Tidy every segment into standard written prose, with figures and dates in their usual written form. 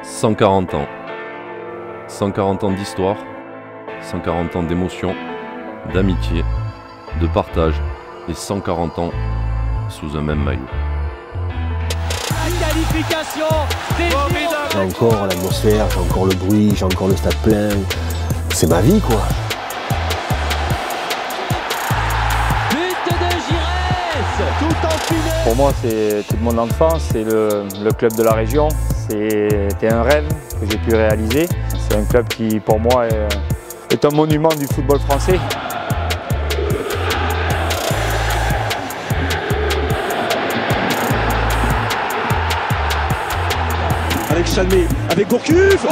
140 ans. 140 ans d'histoire, 140 ans d'émotion, d'amitié, de partage et 140 ans sous un même maillot. La qualification des Girondins. J'ai encore l'atmosphère, j'ai encore le bruit, j'ai encore le stade plein. C'est ma vie, quoi. But de Giresse, tout empilé. Pour moi, c'est toute mon enfance, c'est le club de la région. C'était un rêve que j'ai pu réaliser. C'est un club qui, pour moi, est un monument du football français. Avec Chalmé, avec Gourcuff, deux fois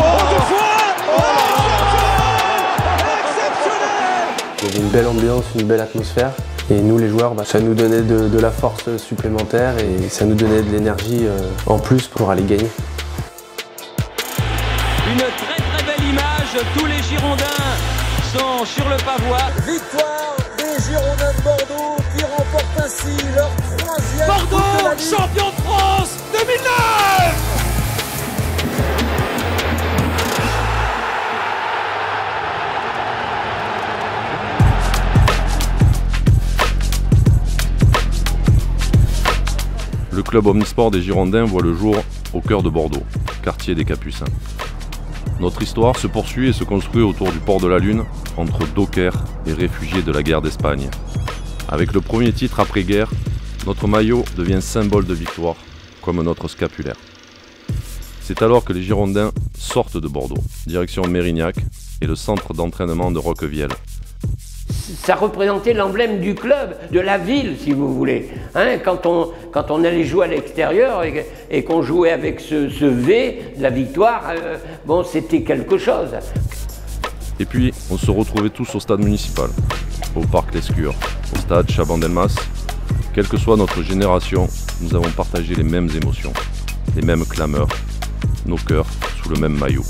exceptionnel. Il y avait une belle ambiance, une belle atmosphère. Et nous les joueurs, ça nous donnait de la force supplémentaire et ça nous donnait de l'énergie en plus pour aller gagner. Une très belle image, tous les Girondins sont sur le pavois. Victoire des Girondins de Bordeaux qui remportent ainsi leur 3e Bordeaux, champion de France 2009. Le club omnisport des Girondins voit le jour au cœur de Bordeaux, quartier des Capucins. Notre histoire se poursuit et se construit autour du port de la Lune, entre dockers et réfugiés de la guerre d'Espagne. Avec le premier titre après-guerre, notre maillot devient symbole de victoire, comme notre scapulaire. C'est alors que les Girondins sortent de Bordeaux, direction Mérignac et le centre d'entraînement de Roquevielle. Ça représentait l'emblème du club, de la ville, si vous voulez. Hein, quand on allait jouer à l'extérieur et qu'on jouait avec ce V de la victoire, bon, c'était quelque chose. Et puis, on se retrouvait tous au stade municipal, au parc Lescure, au stade Chabandelmas. Quelle que soit notre génération, nous avons partagé les mêmes émotions, les mêmes clameurs, nos cœurs sous le même maillot.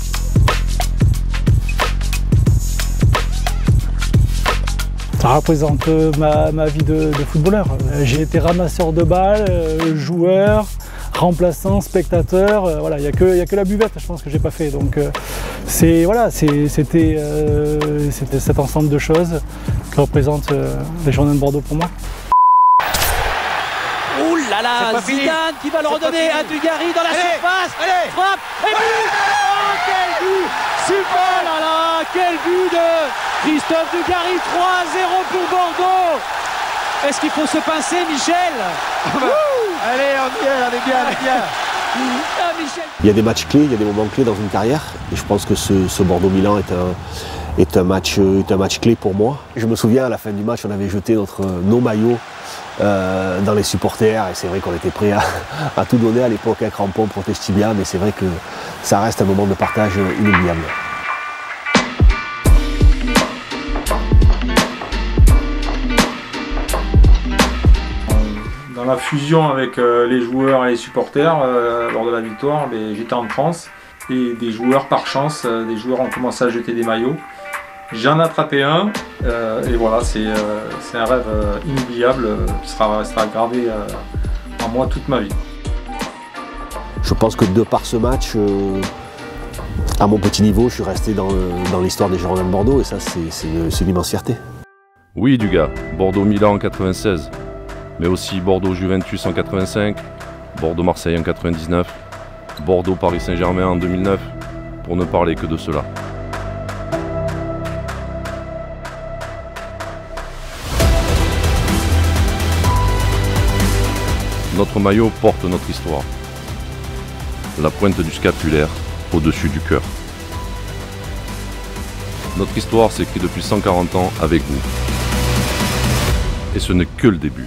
Ça représente ma vie de footballeur. J'ai été ramasseur de balles, joueur, remplaçant, spectateur. Voilà, il n'y a que la buvette, je pense, que j'ai pas fait. Donc c'était cet ensemble de choses qui représentent les Girondins de Bordeaux pour moi. Ouh là là, Zidane qui va le redonner à Dugarry dans la surface. Frappe et but. Oh, quel but! Super! Oh là là, quel but de Christophe Dugarry, 3-0 pour Bordeaux. Est-ce qu'il faut se pincer, Michel? Allez, on est bien. Ah, Michel. Il y a des matchs clés, il y a des moments clés dans une carrière. Et je pense que ce Bordeaux-Milan est un match clé pour moi. Je me souviens, à la fin du match, on avait jeté nos maillots dans les supporters. Et c'est vrai qu'on était prêt à tout donner à l'époque, avec crampons, protège tibia. Mais c'est vrai que ça reste un moment de partage inoubliable. Dans la fusion avec les joueurs et les supporters, lors de la victoire, j'étais en transe. Et des joueurs, par chance, des joueurs ont commencé à jeter des maillots. J'en ai attrapé un, et voilà, c'est un rêve inoubliable qui restera gravé en moi toute ma vie. Je pense que de par ce match, à mon petit niveau, je suis resté dans l'histoire des Girondins de Bordeaux, et ça, c'est une immense fierté. Oui, Dugas, Bordeaux-Milan en 96, mais aussi Bordeaux-Juventus en 85, Bordeaux-Marseille en 99, Bordeaux-Paris Saint-Germain en 2009, pour ne parler que de cela. Notre maillot porte notre histoire. La pointe du scapulaire au-dessus du cœur. Notre histoire s'écrit depuis 140 ans avec vous. Et ce n'est que le début.